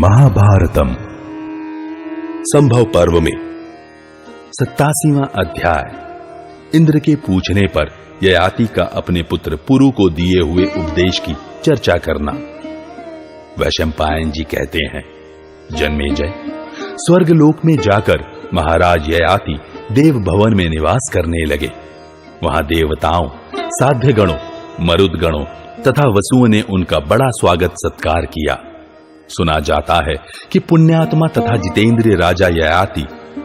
महाभारतम संभव पर्व में 87वां अध्याय। इंद्र के पूछने पर ययाति का अपने पुत्र पुरु को दिए हुए उपदेश की चर्चा करना। वैशंपायन जी कहते हैं, जन्मेजय, स्वर्गलोक में जाकर महाराज ययाति देव भवन में निवास करने लगे। वहां देवताओं, साध्य गणों, मरुद गणों तथा वसुओं ने उनका बड़ा स्वागत सत्कार किया। सुना जाता है कि पुण्यात्मा तथा जितेंद्रिय राजा ययाति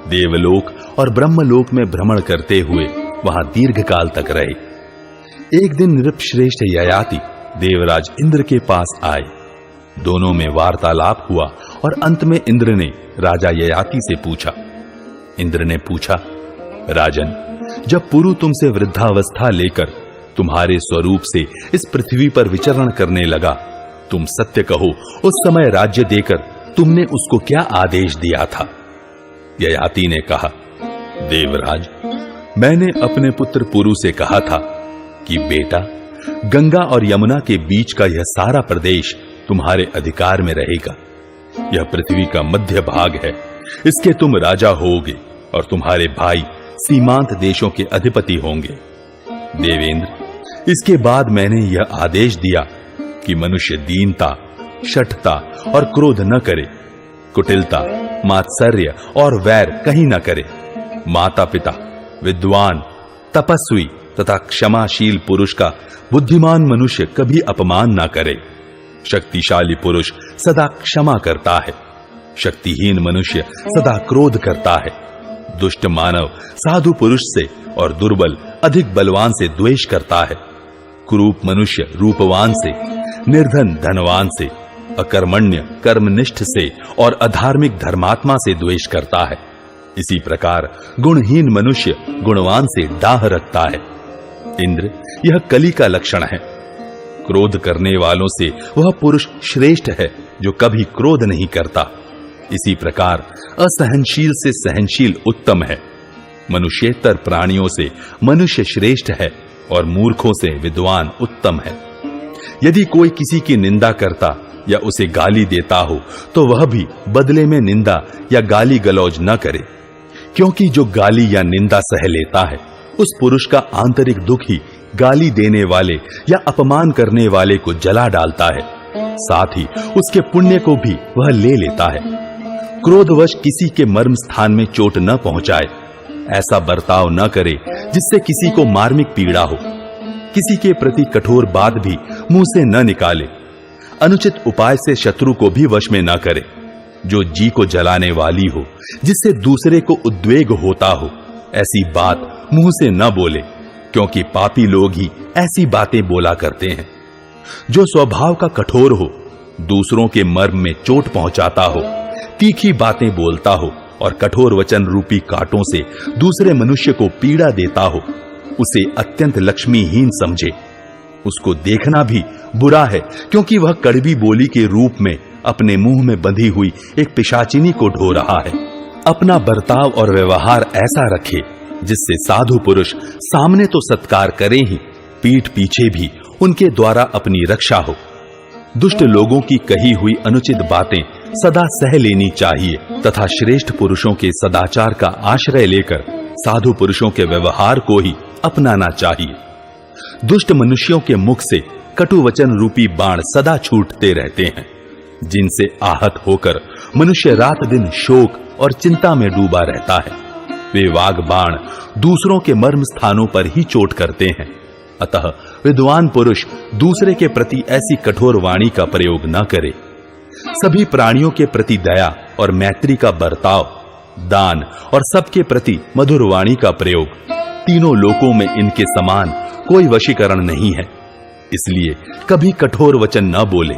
देवलोक और ब्रह्मलोक में भ्रमण करते हुए वहां दीर्घ काल तक रहे। एक दिन नृपश्रेष्ठ ययाति देवराज इंद्र के पास आए। दोनों में वार्तालाप हुआ और अंत में इंद्र ने राजा ययाति से पूछा। इंद्र ने पूछा, राजन, जब पुरु तुमसे वृद्धावस्था लेकर तुम्हारे स्वरूप से इस पृथ्वी पर विचरण करने लगा, तुम सत्य कहो, उस समय राज्य देकर तुमने उसको क्या आदेश दिया था? ययाति ने कहा, देवराज, मैंने अपने पुत्र पुरु से कहा था कि बेटा, गंगा और यमुना के बीच का यह सारा प्रदेश तुम्हारे अधिकार में रहेगा। यह पृथ्वी का मध्य भाग है, इसके तुम राजा होगे और तुम्हारे भाई सीमांत देशों के अधिपति होंगे। देवेंद्र, इसके बाद मैंने यह आदेश दिया कि मनुष्य दीनता, शठता और क्रोध न करे, कुटिलता, मात्सर्य और वैर कहीं न करे। माता पिता, विद्वान, तपस्वी तथा क्षमाशील पुरुष का बुद्धिमान मनुष्य कभी अपमान न करे। शक्तिशाली पुरुष सदा क्षमा करता है, शक्तिहीन मनुष्य सदा क्रोध करता है। दुष्ट मानव साधु पुरुष से और दुर्बल अधिक बलवान से द्वेष करता है। कुरूप मनुष्य रूपवान से, निर्धन धनवान से, अकर्मण्य कर्मनिष्ठ से और अधार्मिक धर्मात्मा से द्वेष करता है। इसी प्रकार गुणहीन मनुष्य गुणवान से डाह रखता है। इंद्र, यह कली का लक्षण है। क्रोध करने वालों से वह पुरुष श्रेष्ठ है जो कभी क्रोध नहीं करता। इसी प्रकार असहनशील से सहनशील उत्तम है। मनुष्येतर प्राणियों से मनुष्य श्रेष्ठ है और मूर्खों से विद्वान उत्तम है। यदि कोई किसी की निंदा करता या उसे गाली देता हो तो वह भी बदले में निंदा या गाली गलौज न करे, क्योंकि जो गाली या निंदा सह लेता है उस पुरुष का आंतरिक दुख ही गाली देने वाले या अपमान करने वाले को जला डालता है, साथ ही उसके पुण्य को भी वह ले लेता है। क्रोधवश किसी के मर्म स्थान में चोट न पहुंचाए, ऐसा बर्ताव न करे जिससे किसी को मार्मिक पीड़ा हो। किसी के प्रति कठोर बात भी मुंह से न निकाले। अनुचित उपाय से शत्रु को भी वश में न करे। जो जी को जलाने वाली हो, जिससे दूसरे को उद्वेग होता हो, ऐसी बात मुंह से न बोले, क्योंकि पापी लोग ही ऐसी बातें बोला करते हैं। जो स्वभाव का कठोर हो, दूसरों के मर्म में चोट पहुंचाता हो, तीखी बातें बोलता हो और कठोर वचन रूपी कांटों से दूसरे मनुष्य को पीड़ा देता हो, उसे अत्यंत लक्ष्मीहीन समझे। उसको देखना भी बुरा है, क्योंकि वह कड़वी बोली के रूप में अपने मुंह में बंधी हुई एक पिशाचिनी को ढो रहा है। अपना बर्ताव और व्यवहार ऐसा रखे जिससे साधु पुरुष सामने तो सत्कार करे ही, पीठ पीछे भी उनके द्वारा अपनी रक्षा हो। दुष्ट लोगों की कही हुई अनुचित बातें सदा सह लेनी चाहिए तथा श्रेष्ठ पुरुषों के सदाचार का आश्रय लेकर साधु पुरुषों के व्यवहार को ही अपनाना चाहिए। दुष्ट मनुष्यों के मुख से कटु वचन रूपी बाण सदा छूटते रहते हैं, जिनसे आहत होकर मनुष्य रात दिन शोक और चिंता में डूबा रहता है। वे वाग बाण दूसरों के मर्म स्थानों पर ही चोट करते हैं। अतः विद्वान पुरुष दूसरे के प्रति ऐसी कठोर वाणी का प्रयोग न करे। सभी प्राणियों के प्रति दया और मैत्री का बर्ताव, दान और सबके प्रति मधुर वाणी का प्रयोग, तीनों लोकों में इनके समान कोई वशीकरण नहीं है। इसलिए कभी कठोर वचन न बोले,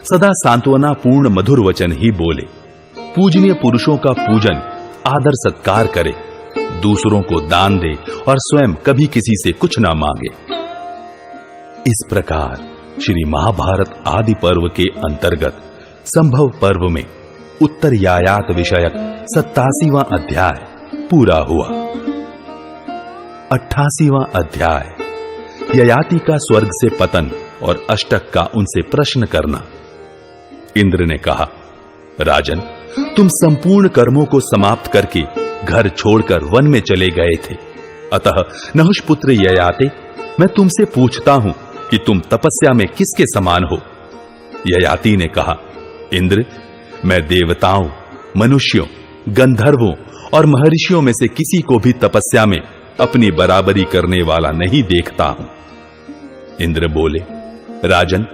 सदा सांत्वना पूर्ण मधुर वचन ही बोले। पूजनीय पुरुषों का पूजन, आदर सत्कार करे, दूसरों को दान दे और स्वयं कभी किसी से कुछ न मांगे। इस प्रकार श्री महाभारत आदि पर्व के अंतर्गत संभव पर्व में उत्तर यायात विषयक 87वां अध्याय पूरा हुआ। 88वां अध्याय, ययाति का स्वर्ग से पतन और अष्टक का उनसे प्रश्न करना। इंद्र ने कहा, राजन, तुम संपूर्ण कर्मों को समाप्त करके घर छोड़कर वन में चले गए थे। अतः नहुष पुत्र ययाति, मैं तुमसे पूछता हूं कि तुम तपस्या में किसके समान हो? ययाति ने कहा, इंद्र, मैं देवताओं, मनुष्यों, गंधर्वों और महर्षियों में से किसी को भी तपस्या में अपनी बराबरी करने वाला नहीं देखता हूं। इंद्र बोले, राजन,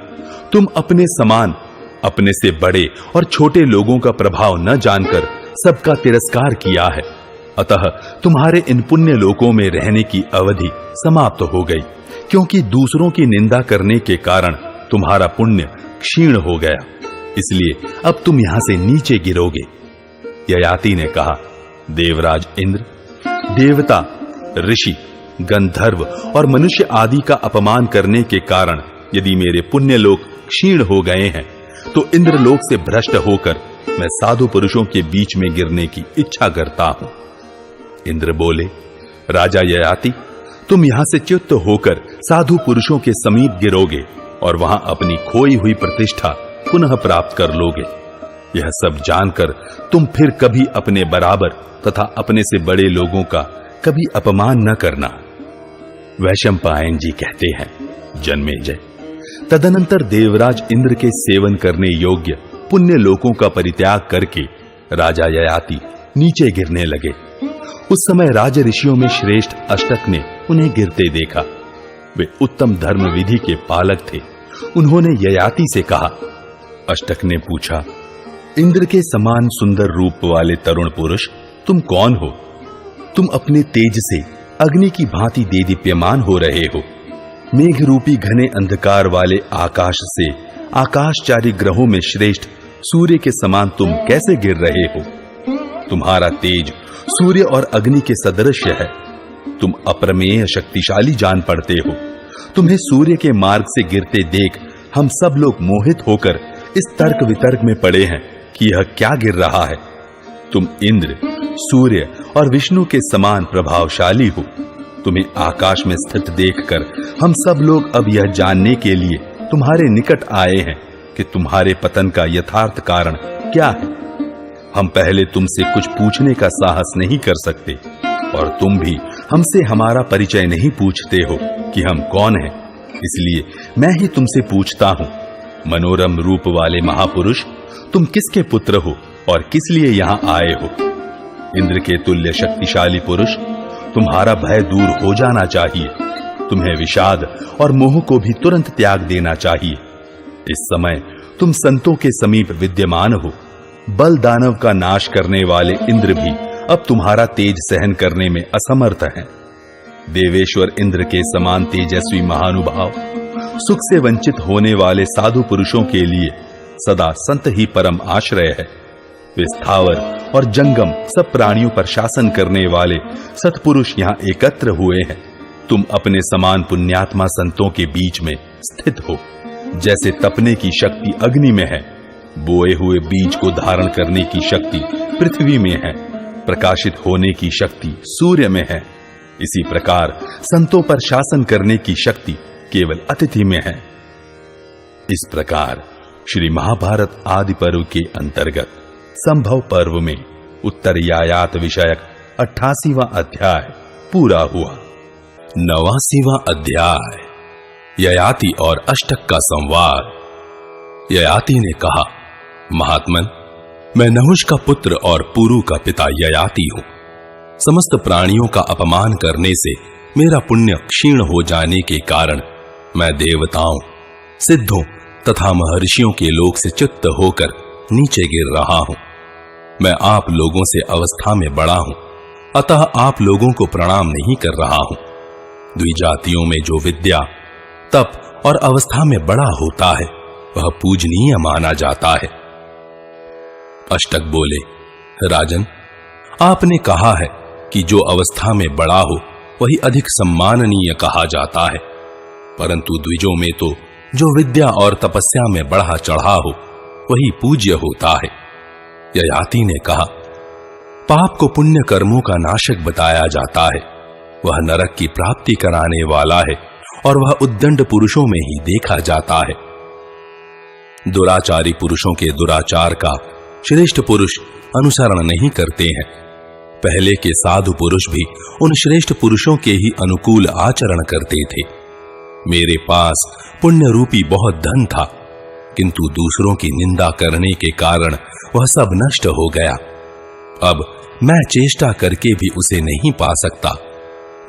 तुम अपने समान अपने से बड़े और छोटे लोगों का प्रभाव न जानकर सबका तिरस्कार किया है। अतः तुम्हारे इन पुण्य लोकों में रहने की अवधि समाप्त हो गई, क्योंकि दूसरों की निंदा करने के कारण तुम्हारा पुण्य क्षीण हो गया। इसलिए अब तुम यहां से नीचे गिरोगे। ययाति ने कहा, देवराज इंद्र, देवता, ऋषि, गंधर्व और मनुष्य आदि का अपमान करने के कारण यदि मेरे पुण्य लोक क्षीण हो गए हैं, तो इंद्रलोक से भ्रष्ट होकर मैं साधु पुरुषों के बीच में गिरने की इच्छा करता हूं। इंद्र बोले, राजा ययाति, तुम यहां से च्युत होकर साधु पुरुषों के समीप गिरोगे और वहां अपनी खोई हुई प्रतिष्ठा पुनः प्राप्त कर लोगे। यह सब जानकर तुम फिर कभी अपने बराबर तथा अपने से बड़े लोगों का कभी अपमान न करना। वैशंपायन जी कहते हैं, जन्मेजय, तदनंतर देवराज इंद्र के सेवन करने योग्य पुण्य लोकों का परित्याग करके राजा ययाति नीचे गिरने लगे। उस समय राज ऋषियों में श्रेष्ठ अष्टक ने उन्हें गिरते देखा। वे उत्तम धर्म विधि के पालक थे। उन्होंने ययाति से कहा। अष्टक ने पूछा, इंद्र के समान सुंदर रूप वाले तरुण पुरुष, तुम कौन हो? तुम अपने तेज से अग्नि की भांति देदीप्यमान हो रहे हो। मेघ रूपी घने अंधकार वाले आकाश से आकाशचारी ग्रहों में श्रेष्ठ सूर्य के समान तुम कैसे गिर रहे हो? तुम्हारा तेज सूर्य और अग्नि के सदृश है। तुम अप्रमेय शक्तिशाली जान पड़ते हो। तुम्हें सूर्य के मार्ग से गिरते देख हम सब लोग मोहित होकर इस तर्क वितर्क में पड़े हैं कि यह क्या गिर रहा है। तुम इंद्र, सूर्य और विष्णु के समान प्रभावशाली हो। तुम्हें आकाश में स्थित देखकर हम सब लोग अब यह जानने के लिए तुम्हारे निकट आए हैं कि तुम्हारे पतन का यथार्थ कारण क्या है। हम पहले तुमसे कुछ पूछने का साहस नहीं कर सकते और तुम भी हमसे हमारा परिचय नहीं पूछते हो कि हम कौन हैं। इसलिए मैं ही तुमसे पूछता हूं, मनोरम रूप वाले महापुरुष, तुम किसके पुत्र हो और किस लिए यहां आए हो? इंद्र के तुल्य शक्तिशाली पुरुष, तुम्हारा भय दूर हो जाना चाहिए। तुम्हें विषाद और मोह को भी तुरंत त्याग देना चाहिए। इस समय तुम संतों के समीप विद्यमान हो। बल दानव का नाश करने वाले इंद्र भी अब तुम्हारा तेज सहन करने में असमर्थ हैं। देवेश्वर इंद्र के समान तेजस्वी महानुभाव, सुख से वंचित होने वाले साधु पुरुषों के लिए सदा संत ही परम आश्रय है। वे स्थावर और जंगम सब प्राणियों पर शासन करने वाले सत्पुरुष यहाँ एकत्र हुए हैं। तुम अपने समान पुण्यात्मा संतों के बीच में स्थित हो। जैसे तपने की शक्ति अग्नि में है, बोए हुए बीज को धारण करने की शक्ति पृथ्वी में है, प्रकाशित होने की शक्ति सूर्य में है, इसी प्रकार संतों पर शासन करने की शक्ति केवल अतिथि में है। इस प्रकार श्री महाभारत आदि पर्व के अंतर्गत संभव पर्व में उत्तरयायात विषयक 88वां अध्याय पूरा हुआ। 89वां अध्याय ययाति और अष्टक का संवाद। ययाति ने कहा, महात्मन, मैं नहुष का पुत्र और पुरु का पिता ययाति हूं। समस्त प्राणियों का अपमान करने से मेरा पुण्य क्षीण हो जाने के कारण मैं देवताओं, सिद्धों तथा महर्षियों के लोक से च्युत होकर नीचे गिर रहा हूं। मैं आप लोगों से अवस्था में बड़ा हूं, अतः आप लोगों को प्रणाम नहीं कर रहा हूं। द्विजातियों में जो विद्या, तप और अवस्था में बड़ा होता है वह पूजनीय माना जाता है। अष्टक बोले, राजन, आपने कहा है कि जो अवस्था में बड़ा हो वही अधिक सम्माननीय कहा जाता है, परंतु द्विजों में तो जो विद्या और तपस्या में बढ़ा चढ़ा हो वही पूज्य होता है। ययाति ने कहा, पाप को पुण्य कर्मों का नाशक बताया जाता है। वह नरक की प्राप्ति कराने वाला है और वह उद्दंड पुरुषों में ही देखा जाता है। दुराचारी पुरुषों के दुराचार का श्रेष्ठ पुरुष अनुसरण नहीं करते हैं। पहले के साधु पुरुष भी उन श्रेष्ठ पुरुषों के ही अनुकूल आचरण करते थे। मेरे पास पुण्य रूपी बहुत धन था, किंतु दूसरों की निंदा करने के कारण वह सब नष्ट हो गया। अब मैं चेष्टा करके भी उसे नहीं पा सकता।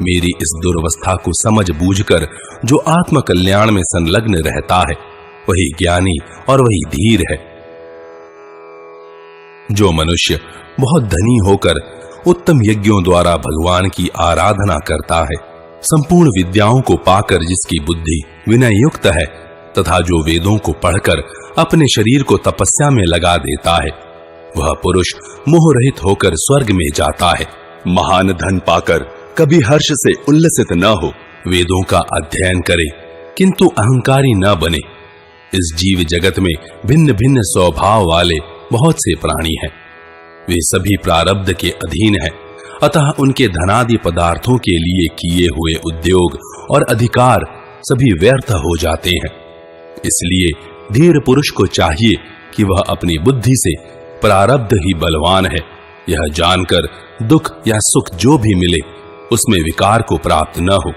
मेरी इस दुर्वस्था को समझ बूझकर जो आत्म कल्याण में संलग्न रहता है, वही ज्ञानी और वही धीर है। जो मनुष्य बहुत धनी होकर उत्तम यज्ञों द्वारा भगवान की आराधना करता है, संपूर्ण विद्याओं को पाकर जिसकी बुद्धि विनय युक्त है, तथा जो वेदों को पढ़कर अपने शरीर को तपस्या में लगा देता है, वह पुरुष मोह रहित होकर स्वर्ग में जाता है। महान धन पाकर कभी हर्ष से उल्लसित न हो, वेदों का अध्ययन करे किंतु अहंकारी न बने। इस जीव जगत में भिन्न भिन्न स्वभाव वाले बहुत से प्राणी हैं। वे सभी प्रारब्ध के अधीन हैं, अतः उनके धनादि पदार्थों के लिए किए हुए उद्योग और अधिकार सभी व्यर्थ हो जाते हैं। इसलिए धीर पुरुष को चाहिए कि वह अपनी बुद्धि से प्रारब्ध ही बलवान है, यह जानकर दुख या सुख जो भी मिले उसमें विकार को प्राप्त न हो।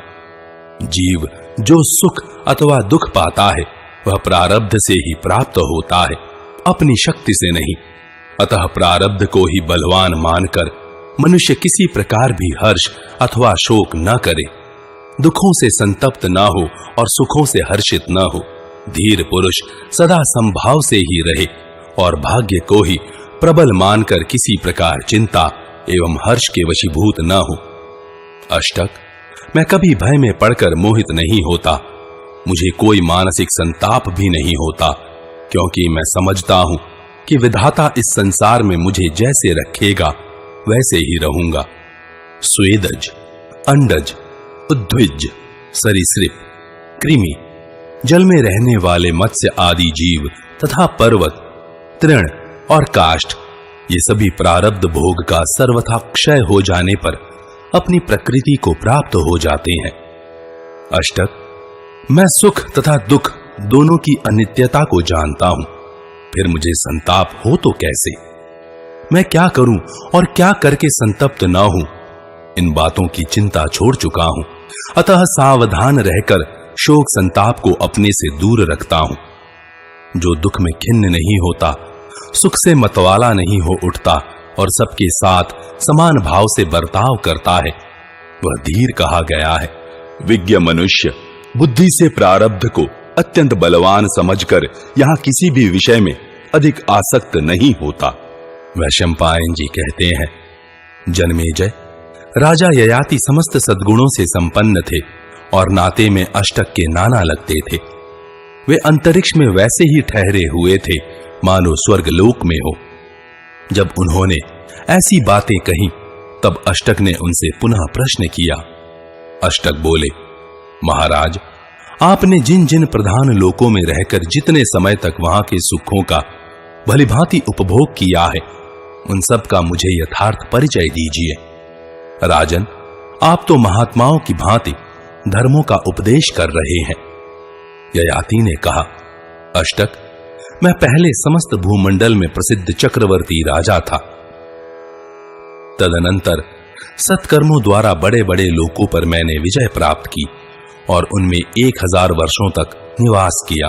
जीव जो सुख अथवा दुख पाता है वह प्रारब्ध से ही प्राप्त होता है, अपनी शक्ति से नहीं। अतः प्रारब्ध को ही बलवान मानकर मनुष्य किसी प्रकार भी हर्ष अथवा शोक न करे, दुखों से संतप्त न हो और सुखों से हर्षित न हो। धीर पुरुष सदा संभाव से ही रहे और भाग्य को ही प्रबल मानकर किसी प्रकार चिंता एवं हर्ष के वशीभूत न हो। अष्टक, मैं कभी भय में पड़कर मोहित नहीं होता। मुझे कोई मानसिक संताप भी नहीं होता, क्योंकि मैं समझता हूं कि विधाता इस संसार में मुझे जैसे रखेगा वैसे ही रहूंगा। स्वेदज, अंडज, उद्भिज, सरीसृप, कृमि, जल में रहने वाले मत्स्य आदि जीव तथा पर्वत, तृण और काष्ठ, ये सभी प्रारब्ध भोग का सर्वथा क्षय हो जाने पर अपनी प्रकृति को प्राप्त हो जाते हैं। अष्टक, मैं सुख तथा दुख दोनों की अनित्यता को जानता हूं, फिर मुझे संताप हो तो कैसे? मैं क्या करूं और क्या करके संतप्त न हूं, इन बातों की चिंता छोड़ चुका हूं। अतः सावधान रहकर शोक संताप को अपने से दूर रखता हूं। जो दुख में खिन्न नहीं होता, सुख से मतवाला नहीं हो उठता और सबके साथ समान भाव से बर्ताव करता है, वह धीर कहा गया है। विज्ञ मनुष्य बुद्धि से प्रारब्ध को अत्यंत बलवान समझकर यहाँ किसी भी विषय में अधिक आसक्त नहीं होता। वैशंपायन जी कहते हैं, जन्मेजय, राजा ययाति समस्त सद्गुणों से संपन्न थे और नाते में अष्टक के नाना लगते थे। वे अंतरिक्ष में वैसे ही ठहरे हुए थे मानो स्वर्ग लोक में हो। जब उन्होंने ऐसी बातें कही तब अष्टक ने उनसे पुनः प्रश्न किया। अष्टक बोले, महाराज, आपने जिन जिन प्रधान लोकों में रहकर जितने समय तक वहां के सुखों का भलीभांति उपभोग किया है, उन सब का मुझे यथार्थ परिचय दीजिए। राजन, आप तो महात्माओं की भांति धर्मों का उपदेश कर रहे हैं। ययाति ने कहा, अष्टक, मैं पहले समस्त भूमंडल में प्रसिद्ध चक्रवर्ती राजा था। तदनंतर सत्कर्मों द्वारा बड़े बड़े लोकों पर मैंने विजय प्राप्त की और उनमें 1000 वर्षों तक निवास किया।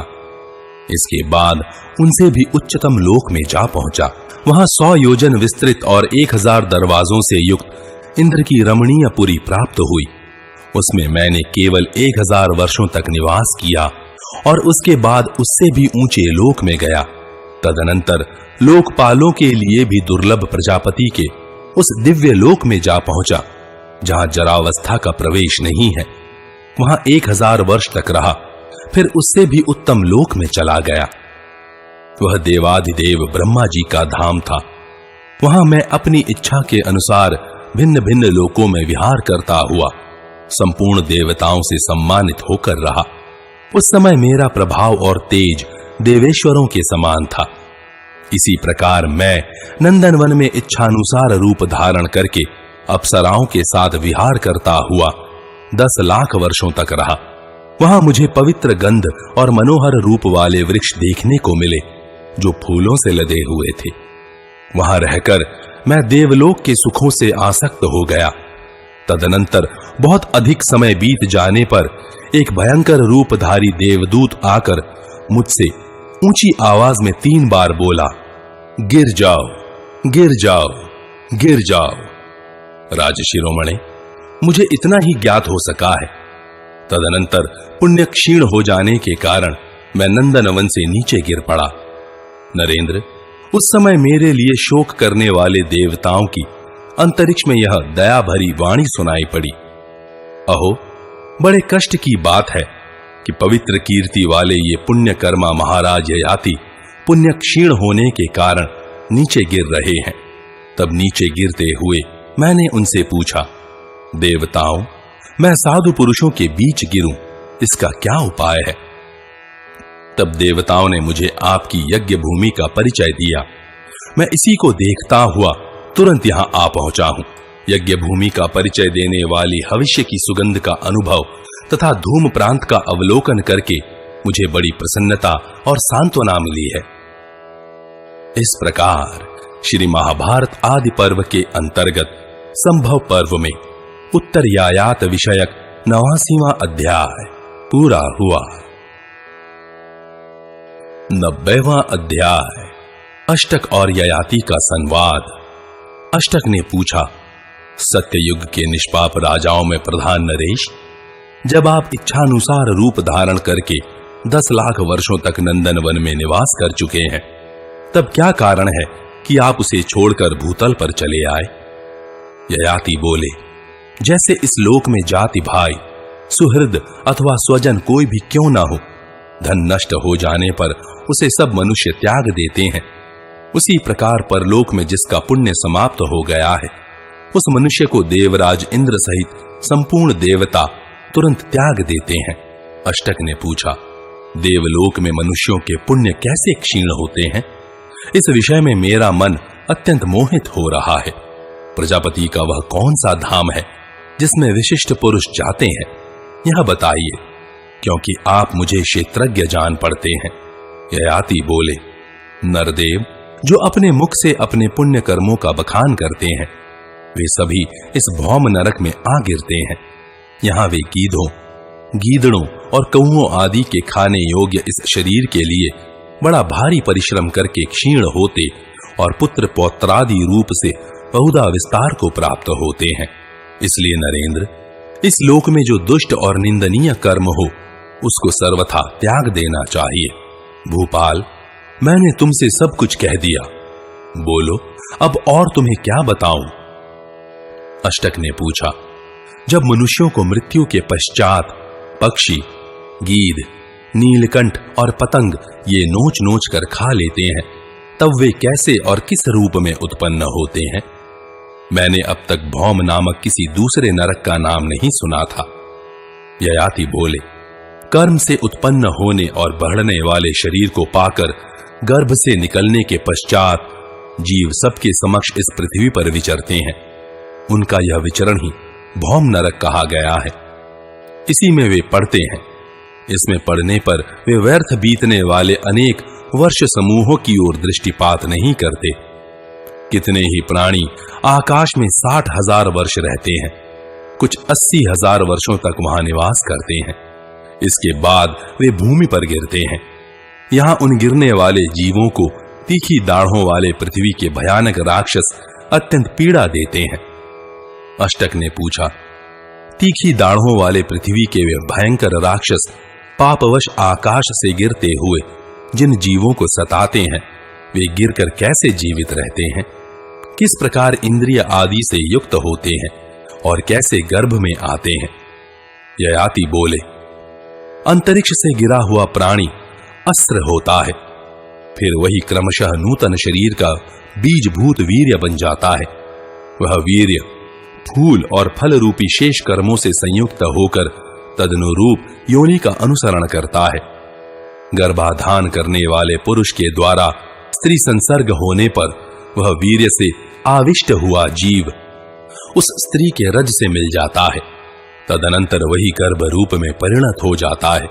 इसके बाद उनसे भी उच्चतम लोक में जा पहुंचा। वहां 100 योजन विस्तृत और 1000 दरवाजों से युक्त इंद्र की रमणीय पुरी प्राप्त हुई। उसमें मैंने केवल 1000 वर्षों तक निवास किया और उसके बाद उससे भी ऊंचे लोक में गया। तदनंतर लोकपालों के लिए भी दुर्लभ प्रजापति के उस दिव्य लोक में जा पहुंचा जहां जरावस्था का प्रवेश नहीं है। वहां 1000 वर्ष तक रहा, फिर उससे भी उत्तम लोक में चला गया। वह देवाधिदेव ब्रह्मा जी का धाम था। वहां मैं अपनी इच्छा के अनुसार भिन्न भिन्न लोकों में विहार करता हुआ संपूर्ण देवताओं से सम्मानित होकर रहा। उस समय मेरा प्रभाव और तेज देवेश्वरों के समान था। इसी प्रकार मैं नंदनवन में इच्छानुसार रूप धारण करके अप्सराओं के साथ विहार करता हुआ 10 लाख वर्षों तक रहा। वहां मुझे पवित्र गंध और मनोहर रूप वाले वृक्ष देखने को मिले जो फूलों से लदे हुए थे। वहां रहकर मैं देवलोक के सुखों से आसक्त हो गया। तदनंतर बहुत अधिक समय बीत जाने पर एक भयंकर रूपधारी देवदूत आकर मुझसे ऊंची आवाज में 3 बार बोला, गिर जाओ, गिर जाओ, गिर जाओ। राजशिरोमणे, मुझे इतना ही ज्ञात हो सका है। तदनंतर पुण्य क्षीण हो जाने के कारण मैं नंदनवन से नीचे गिर पड़ा। नरेंद्र, उस समय मेरे लिए शोक करने वाले देवताओं की अंतरिक्ष में यह दया भरी वाणी सुनाई पड़ी। अहो, बड़े कष्ट की बात है कि पवित्र कीर्ति वाले ये पुण्यकर्मा महाराज ययाति पुण्य क्षीण होने के कारण नीचे गिर रहे हैं। तब नीचे गिरते हुए मैंने उनसे पूछा, देवताओं, मैं साधु पुरुषों के बीच गिरूं, इसका क्या उपाय है? तब देवताओं ने मुझे आपकी यज्ञ भूमि का परिचय दिया। मैं इसी को देखता हुआ तुरंत यहां आ पहुंचा हूं। यज्ञ भूमि का परिचय देने वाली हविष्य की सुगंध का अनुभव तथा धूम प्रांत का अवलोकन करके मुझे बड़ी प्रसन्नता और सांत्वना मिली है। इस प्रकार श्री महाभारत आदि पर्व के अंतर्गत संभव पर्व में उत्तरयायात विषयक 89वां अध्याय पूरा हुआ। 90वां अध्याय अष्टक और ययाति का संवाद। अष्टक ने पूछा, सत्ययुग के निष्पाप राजाओं में प्रधान नरेश, जब आप इच्छानुसार रूप धारण करके 10 लाख वर्षों तक नंदनवन में निवास कर चुके हैं, तब क्या कारण है कि आप उसे छोड़कर भूतल पर चले आए? ययाति बोले, जैसे इस लोक में जाति भाई, सुहृद अथवा स्वजन कोई भी क्यों ना हो, धन नष्ट हो जाने पर उसे सब मनुष्य त्याग देते हैं, उसी प्रकार परलोक में जिसका पुण्य समाप्त हो गया है, उस मनुष्य को देवराज इंद्र सहित संपूर्ण देवता तुरंत त्याग देते हैं। अष्टक ने पूछा, देवलोक में मनुष्यों के पुण्य कैसे क्षीण होते हैं? इस विषय में मेरा मन अत्यंत मोहित हो रहा है। प्रजापति का वह कौन सा धाम है जिसमें विशिष्ट पुरुष जाते हैं, यह बताइए, क्योंकि आप मुझे क्षेत्रज्ञ जान पड़ते हैं। ययाति बोले, नरदेव, जो अपने मुख से अपने पुण्य कर्मों का बखान करते हैं, वे सभी इस भौम नरक में आ गिरते हैं। यहां वे गीधों, गीदड़ों और कौओं आदि के खाने योग्य इस शरीर के लिए बड़ा भारी परिश्रम करके क्षीण होते और पुत्र पौत्रादि रूप से बहुधा विस्तार को प्राप्त होते हैं। इसलिए नरेंद्र, इस लोक में जो दुष्ट और निंदनीय कर्म हो, उसको सर्वथा त्याग देना चाहिए। भूपाल, मैंने तुमसे सब कुछ कह दिया, बोलो अब और तुम्हें क्या बताऊं? अष्टक ने पूछा, जब मनुष्यों को मृत्यु के पश्चात पक्षी, गीध, नीलकंठ और पतंग ये नोच नोच कर खा लेते हैं, तब वे कैसे और किस रूप में उत्पन्न होते हैं? मैंने अब तक भौम नामक किसी दूसरे नरक का नाम नहीं सुना था। ययाति बोले, कर्म से उत्पन्न होने और बढ़ने वाले शरीर को पाकर गर्भ से निकलने के पश्चात जीव सबके समक्ष इस पृथ्वी पर विचरते हैं। उनका यह विचरण ही भौम नरक कहा गया है। इसी में वे पड़ते हैं। इसमें पड़ने पर वे व्यर्थ बीतने वाले अनेक वर्ष समूहों की ओर दृष्टिपात नहीं करते। कितने ही प्राणी आकाश में 60,000 वर्ष रहते हैं, कुछ 80,000 वर्षों तक वहां निवास करते हैं। इसके बाद वे भूमि पर गिरते हैं। यहां उन गिरने वाले जीवों को तीखी दाढ़ों वाले पृथ्वी के भयानक राक्षस अत्यंत पीड़ा देते हैं। अष्टक ने पूछा, तीखी दाढ़ों वाले पृथ्वी के वे भयंकर राक्षस पापवश आकाश से गिरते हुए जिन जीवों को सताते हैं, वे गिरकर कैसे जीवित रहते हैं, किस प्रकार इंद्रिय आदि से युक्त होते हैं और कैसे गर्भ में आते हैं? ययाति बोले, अंतरिक्ष से गिरा हुआ प्राणी अस्त्र होता है, फिर वही क्रमशः नूतन शरीर का बीजभूत वीर्य बन जाता है। वह वीर्य फूल और फल रूपी शेष कर्मों से संयुक्त होकर तदनुरूप योनि का अनुसरण करता है। गर्भाधान करने वाले पुरुष के द्वारा स्त्री संसर्ग होने पर वह वीर्य से आविष्ट हुआ जीव उस स्त्री के रज से मिल जाता है। तदनंतर वही गर्भ रूप में परिणत हो जाता है।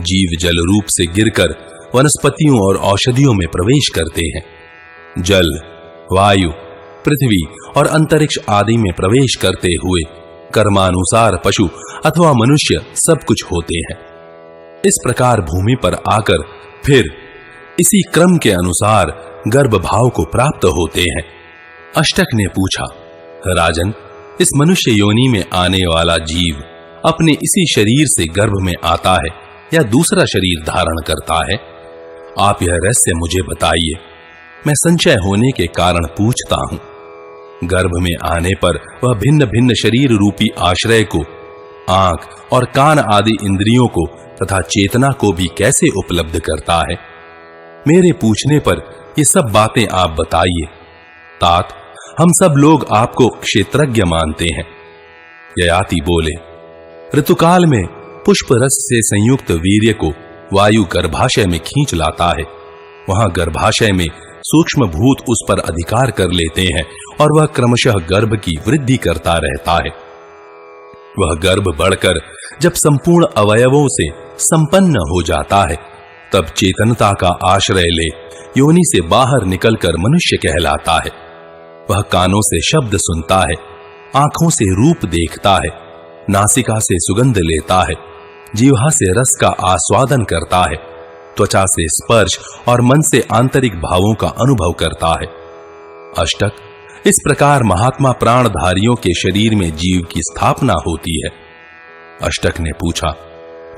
जीव जल रूप से गिरकर वनस्पतियों और औषधियों में प्रवेश करते हैं। जल, वायु, पृथ्वी और अंतरिक्ष आदि में प्रवेश करते हुए कर्मानुसार पशु अथवा मनुष्य सब कुछ होते हैं। इस प्रकार भूमि पर आकर फिर इसी क्रम के अनुसार गर्भ भाव को प्राप्त होते हैं। अष्टक ने पूछा, राजन, इस मनुष्य योनि में आने वाला जीव अपने इसी शरीर से गर्भ में आता है या दूसरा शरीर धारण करता है? आप यह रहस्य मुझे बताइए, मैं संशय होने के कारण पूछता हूं। गर्भ में आने पर वह भिन्न भिन्न शरीर रूपी आश्रय को, आंख और कान आदि इंद्रियों को तथा चेतना को भी कैसे उपलब्ध करता है? मेरे पूछने पर ये सब बातें आप बताइए। तात, हम सब लोग आपको क्षेत्रज्ञ मानते हैं। ययाति बोले, ऋतुकाल में पुष्प रस से संयुक्त वीर्य को वायु गर्भाशय में खींच लाता है। वहां गर्भाशय में सूक्ष्म भूत उस पर अधिकार कर लेते हैं और वह क्रमशः गर्भ की वृद्धि करता रहता है। वह गर्भ बढ़कर जब संपूर्ण अवयवों से संपन्न हो जाता है, तब चेतनता का आश्रय ले योनि से बाहर निकलकर मनुष्य कहलाता है। वह कानों से शब्द सुनता है, आंखों से रूप देखता है, नासिका से सुगंध लेता है, जीवा से रस का आस्वादन करता है, त्वचा से स्पर्श और मन से आंतरिक भावों का अनुभव करता है। अष्टक, इस प्रकार महात्मा प्राणधारियों के शरीर में जीव की स्थापना होती है। अष्टक ने पूछा,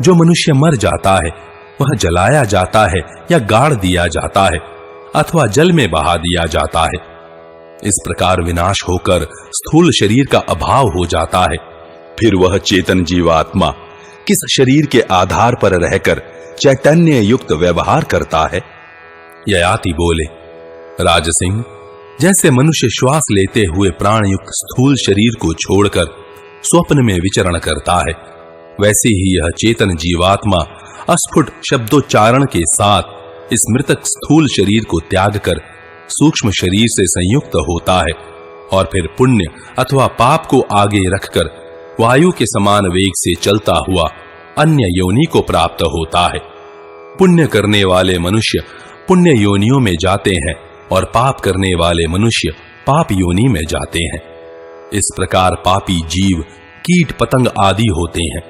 जो मनुष्य मर जाता है वह जलाया जाता है या गाड़ दिया जाता है अथवा जल में बहा दिया जाता है? इस प्रकार विनाश होकर स्थूल शरीर का अभाव हो जाता है। फिर वह चेतन जीवात्मा किस शरीर के आधार पर रहकर चैतन्य युक्त व्यवहार करता है? ययाति बोले, राजसिंह, जैसे मनुष्य श्वास लेते हुए प्राण युक्त स्थूल शरीर को छोड़कर स्वप्न में विचरण करता है, वैसे ही यह चेतन जीवात्मा अस्फुट शब्दोच्चारण के साथ इस मृतक स्थूल शरीर को त्याग कर सूक्ष्म शरीर से संयुक्त होता है और फिर पुण्य अथवा पाप को आगे रखकर वायु के समान वेग से चलता हुआ अन्य योनि को प्राप्त होता है। पुण्य करने वाले मनुष्य पुण्य योनियों में जाते हैं और पाप करने वाले मनुष्य पाप योनि में जाते हैं। इस प्रकार पापी जीव कीट पतंग आदि होते हैं।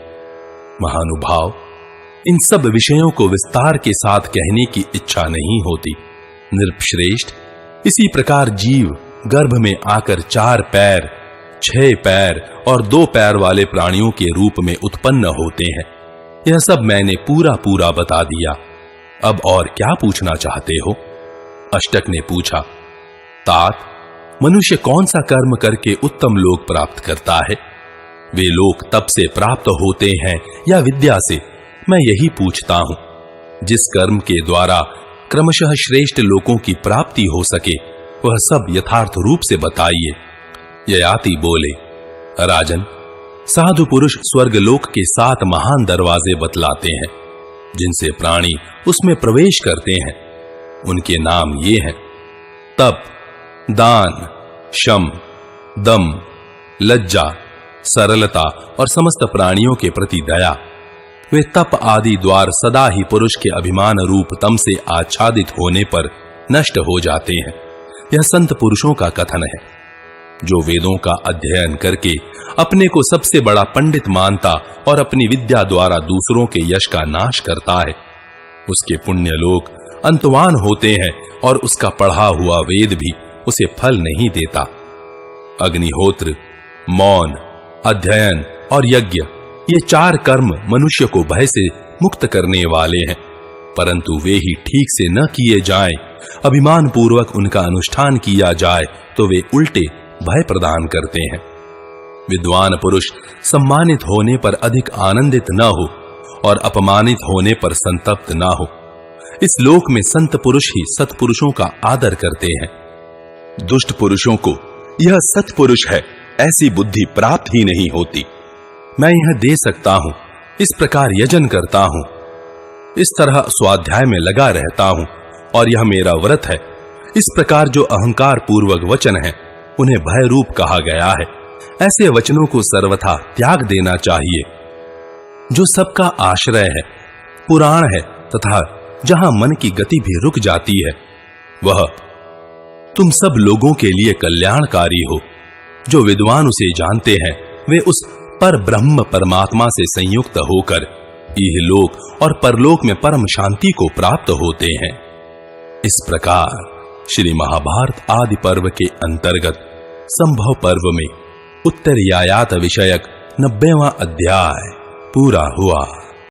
महानुभाव, इन सब विषयों को विस्तार के साथ कहने की इच्छा नहीं होती। नृपश्रेष्ठ, इसी प्रकार जीव गर्भ में आकर 4 पैर, 6 पैर और 2 पैर वाले प्राणियों के रूप में उत्पन्न होते हैं। यह सब मैंने पूरा पूरा बता दिया। अब और क्या पूछना चाहते हो? अष्टक ने पूछा, तात, मनुष्य कौन सा कर्म करके उत्तम लोक प्राप्त करता है? वे लोक तप से प्राप्त होते हैं या विद्या से? मैं यही पूछता हूं। जिस कर्म के द्वारा क्रमशः श्रेष्ठ लोकों की प्राप्ति हो सके वह सब यथार्थ रूप से बताइए। ययाति बोले, राजन, साधु पुरुष स्वर्गलोक के 7 महान दरवाजे बतलाते हैं जिनसे प्राणी उसमें प्रवेश करते हैं। उनके नाम ये हैं: तप, दान, शम, दम, लज्जा, सरलता और समस्त प्राणियों के प्रति दया। वे तप आदि द्वार सदा ही पुरुष के अभिमान रूप तम से आच्छादित होने पर नष्ट हो जाते हैं। यह संत पुरुषों का कथन है। जो वेदों का अध्ययन करके अपने को सबसे बड़ा पंडित मानता और अपनी विद्या द्वारा दूसरों के यश का नाश करता है, उसके पुण्य लोक अंतवान होते हैं और उसका पढ़ा हुआ वेद भी उसे फल नहीं देता। अग्निहोत्र, मौन, अध्ययन और यज्ञ, ये 4 कर्म मनुष्य को भय से मुक्त करने वाले हैं, परंतु वे ही ठीक से न किए जाएं, अभिमान पूर्वक उनका अनुष्ठान किया जाए तो वे उल्टे भय प्रदान करते हैं। विद्वान पुरुष सम्मानित होने पर अधिक आनंदित न हो और अपमानित होने पर संतप्त न हो। इस लोक में संत पुरुष ही सत्पुरुषों का आदर करते हैं। दुष्ट पुरुषों को यह सत्पुरुष है ऐसी बुद्धि प्राप्त ही नहीं होती। मैं यह दे सकता हूं, इस प्रकार यजन करता हूं, इस तरह स्वाध्याय में लगा रहता हूं और यह मेरा व्रत है। इस प्रकार जो अहंकार पूर्वक वचन है उन्हें भय रूप कहा गया है। ऐसे वचनों को सर्वथा त्याग देना चाहिए। जो सबका आश्रय है, पुराण है तथा जहां मन की गति भी रुक जाती है, वह तुम सब लोगों के लिए कल्याणकारी हो। जो विद्वान उसे जानते हैं वे उस पर ब्रह्म परमात्मा से संयुक्त होकर इहलोक और परलोक में परम शांति को प्राप्त होते हैं। इस प्रकार श्री महाभारत आदि पर्व के अंतर्गत संभव पर्व में उत्तरयायात विषयक 90वां अध्याय पूरा हुआ।